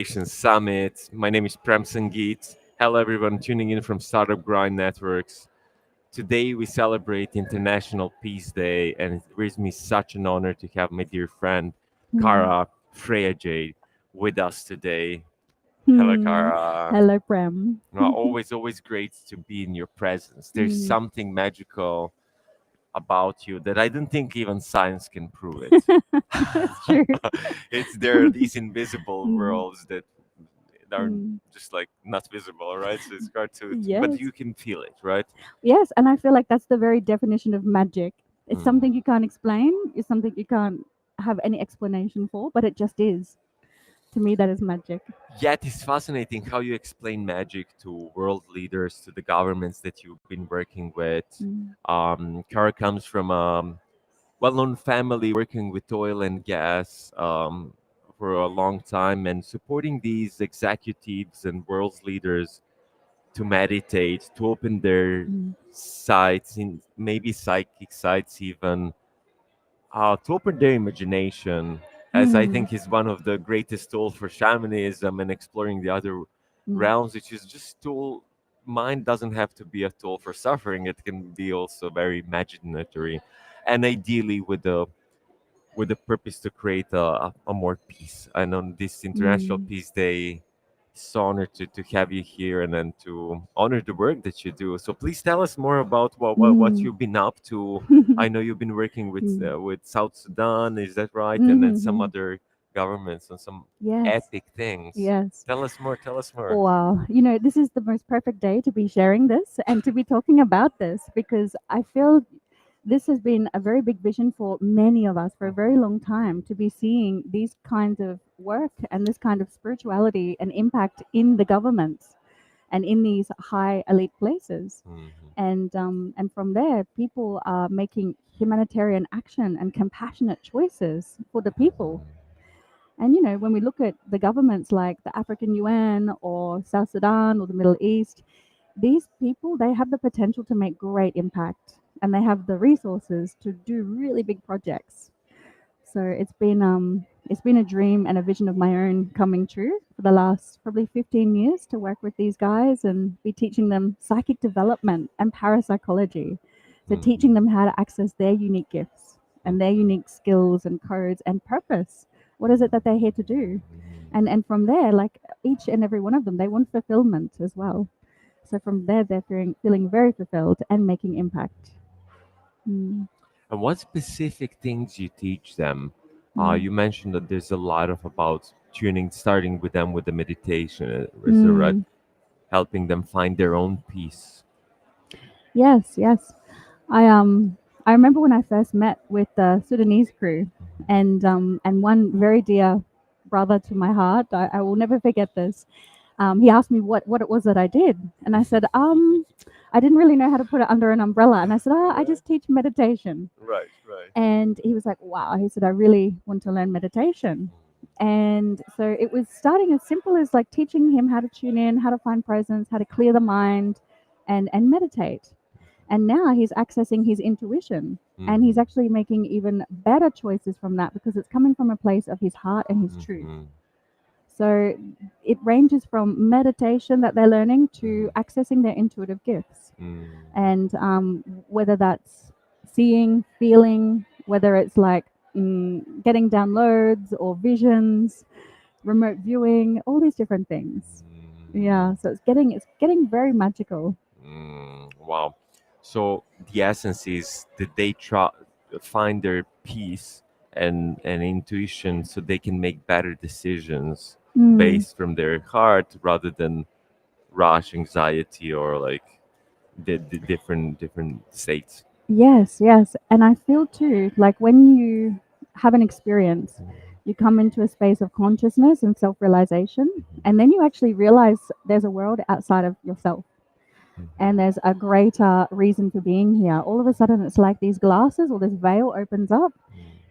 Innovation Summit. My name is Prem Sangeet. Hello, everyone tuning in from Startup Grind Networks. Today, we celebrate International Peace Day, and it brings me such an honor to have my dear friend, Hmm. Kara Freya Jade, with us today. Hello, Hmm. Kara. Hello, Prem. Always great to be in your presence. There's Mm. something magical about you that I don't think even science can prove it. That's true. It's there are these invisible Mm. worlds that are Mm. just like not visible, right? So it's hard but Yes. you can feel it, right? Yes, and I feel like that's the very definition of magic. It's Mm. something you can't explain, it's something you can't have any explanation for, but it just is. To me, that is magic. Yet it's fascinating how you explain magic to world leaders, to the governments that you've been working with. Mm. Kara comes from a well-known family working with oil and gas for a long time and supporting these executives and world leaders to meditate, to open their Mm. sights, in maybe psychic sights even, to open their imagination, as I Mm. think is one of the greatest tools for shamanism and exploring the other Mm. realms, which is just tool. Mind doesn't have to be a tool for suffering; it can be also very imaginatory, and ideally with the purpose to create a more peace. And on this International Mm. Peace Day, it's an honor to have you here and then to honor the work that you do. So please tell us more about what Mm. you've been up to. I know you've been working Mm. with South Sudan, is that right? And then some Mhm. other governments and some Yes. epic things. Yes. Tell us more. Tell us more. Wow. This is the most perfect day to be sharing this and to be talking about this because I feel this has been a very big vision for many of us for a very long time to be seeing these kinds of work and this kind of spirituality and impact in the governments and in these high elite places. Mhm. And from there, people are making humanitarian action and compassionate choices for the people. And when we look at the governments like the African UN or South Sudan or the Middle East, these people, they have the potential to make great impact and they have the resources to do really big projects. So it's been a dream and a vision of my own coming true for the last probably 15 years to work with these guys and be teaching them psychic development and parapsychology. So teaching them how to access their unique gifts and their unique skills and codes and purpose. What is it that they're here to do? And from there, like each and every one of them, they want fulfillment as well. So from there, they're feeling very fulfilled and making impact. Mm. And what specific things you teach them? Mm. You mentioned that there's a lot of about tuning, starting with them with the meditation, resurrect, Mm. helping them find their own peace. Yes, yes. I remember when I first met with the Sudanese crew, and one very dear brother to my heart. I will never forget this. He asked me what it was that I did, and I said, I didn't really know how to put it under an umbrella, and I said, I Right, just teach meditation. right, right. And he was like, wow. He said, I really want to learn meditation. And so it was starting as simple as like teaching him how to tune in, how to find presence, how to clear the mind, and meditate. And now he's accessing his intuition and he's Mm-hmm. actually making even better choices from that because it's coming from a place of his heart and his truth. Mm-hmm. So it ranges from meditation that they're learning to Mm-hmm. accessing their intuitive gifts. Mm-hmm. And whether that's seeing, feeling, whether it's like getting downloads or visions, remote viewing, all these different things. Yeah, so it's getting very magical. Wow. So the essence is that they try find their peace and intuition so they can make better decisions Mm. based from their heart rather than rush anxiety or like the different states. Yes, yes. And I feel too, like when you have an experience, you come into a space of consciousness and self realization, and then you actually realize there's a world outside of yourself and there's a greater reason for being here. All of a sudden, it's like these glasses or this veil opens up.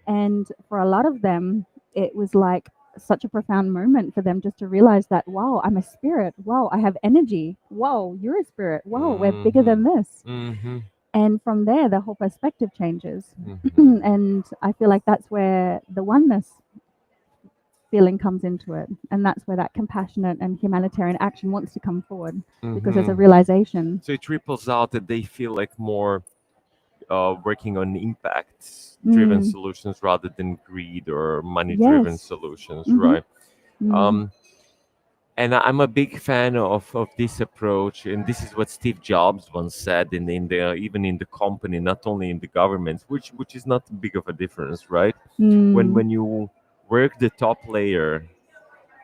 And for a lot of them, it was like such a profound moment for them just to realize that, wow, I'm a spirit. Wow, I have energy. Wow, you're a spirit. Wow, we're bigger Mm-hmm. than this. Mm-hmm. And from there, the whole perspective changes. Mm-hmm. And I feel like that's where the oneness feeling comes into it. And that's where that compassionate and humanitarian action wants to come forward because there's a Hmm. realization. So it ripples out that they feel like more working on impact-driven Mm, solutions rather than greed or money-driven yes. solutions, Mm-hmm. right? Mm, Um, and I'm a big fan of this approach, and this is what Steve Jobs once said in the even in the company, not only in the government, which is not big of a difference, right? mm, When you work the top layer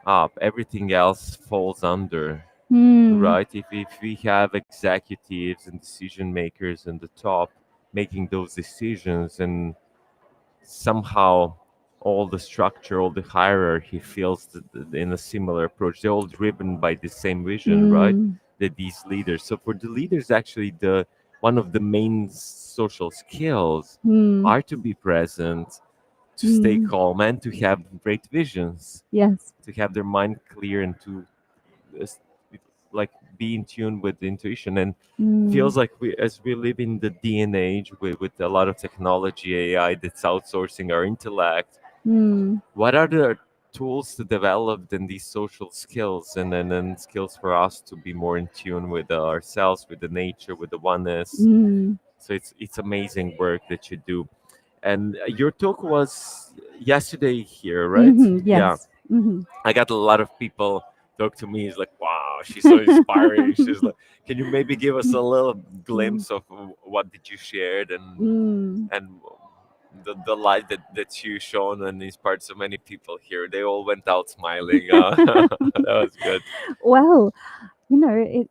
up, everything else falls under, mm, right? If we have executives and decision makers in the top making those decisions, and somehow all the structure, all the hierarchy feels in a similar approach. They're all driven by the same vision, right? mm, That these leaders. So for the leaders, actually, the one of the main social skills mm, are to be present, to stay mm. calm, and to have great visions, Yes. to have their mind clear, and to uh, s- like be in tune with the intuition. And Mm, feels like we as we live in the DNA age with a lot of technology, AI that's outsourcing our intellect, mm, what are the tools to develop in these social skills, and skills for us to be more in tune with ourselves, with the nature, with the oneness. mm. So it's amazing work that you do. And your talk was yesterday here, right? Mm-hmm. Yeah, Yes. Mm-hmm. I got a lot of people talk to me. It's like, wow, she's so inspiring. She's like, can you maybe give us a little Mm, glimpse of what did you shared, mm. and the light that you shown and inspired so many people here. They all went out smiling. That was good. Well,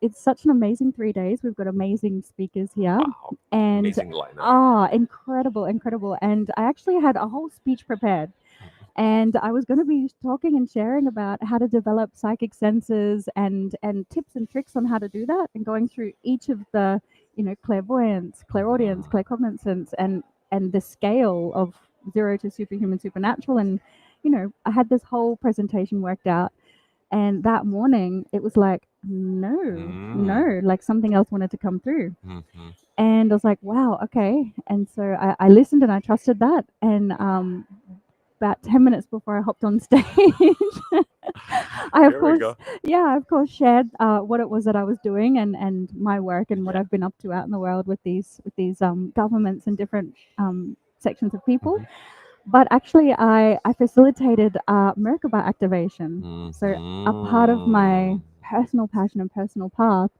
it's such an amazing 3 days. We've got amazing speakers here, Wow, and amazing lineup. incredible, incredible. And I actually had a whole speech prepared, and I was going to be talking and sharing about how to develop psychic senses and tips and tricks on how to do that, and going through each of the clairvoyance, clairaudience, claircognizance, and the scale of zero to superhuman, supernatural, and I had this whole presentation worked out. And that morning, it was like, no, Mm. no, like something else wanted to come through. Mm-hmm. And I was like, wow, okay. And so I listened and I trusted that. And about 10 minutes before I hopped on stage, I, of Here we course, go. yeah, I, of course, shared what it was that I was doing and my work and what Yeah. I've been up to out in the world with these governments and different sections of people. But actually, I facilitated Merkaba activation. So, a part of my Mm-hmm. personal passion and personal path,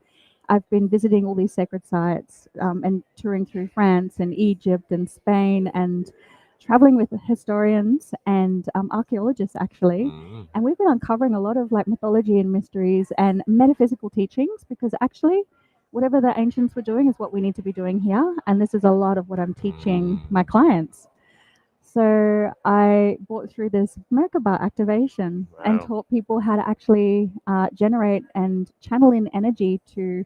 I've been visiting all these sacred sites and touring through France and Egypt and Spain and traveling with historians and archaeologists, actually. Mm-hmm. And we've been uncovering a lot of like mythology and mysteries and metaphysical teachings because actually, whatever the ancients were doing is what we need to be doing here. And this is a lot of what I'm teaching my clients. So I brought through this Merkaba activation and Wow. taught people how to actually generate and channel in energy to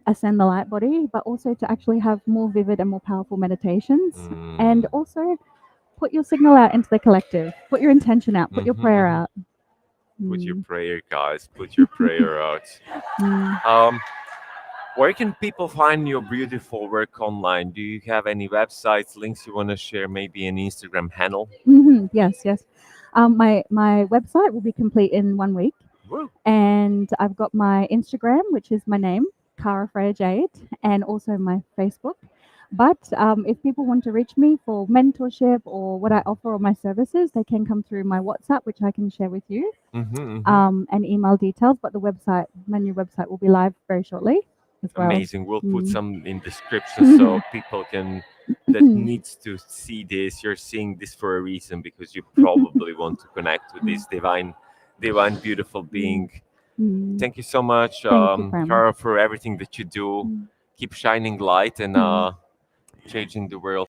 ascend the light body, but also to actually have more vivid and more powerful meditations. And Mm. also put your signal out into the collective, put your intention out, put your Mm-hmm, prayer mm-hmm. out. Put your Mm. prayer, guys. Put your prayer out. Mm. Where can people find your beautiful work online? Do you have any websites, links you want to share? Maybe an Instagram handle? Yes, yes. My website will be complete in 1 week. Woo. And I've got my Instagram, which is my name, Kara Freya Jade, and also my Facebook. But if people want to reach me for mentorship or what I offer or my services, they can come through my WhatsApp, which I can share with you, Mm-hmm, mm-hmm. and email details. But the website, my new website, will be live very shortly as well. Amazing. We'll put Mm. some in description so people can that needs to see this. You're seeing this for a reason because you probably want to connect with this divine, beautiful Mm. being. Mm. Thank you so much, Thank you, Prem. Cara, for everything that you do. Mm. Keep shining light and Mm. changing the world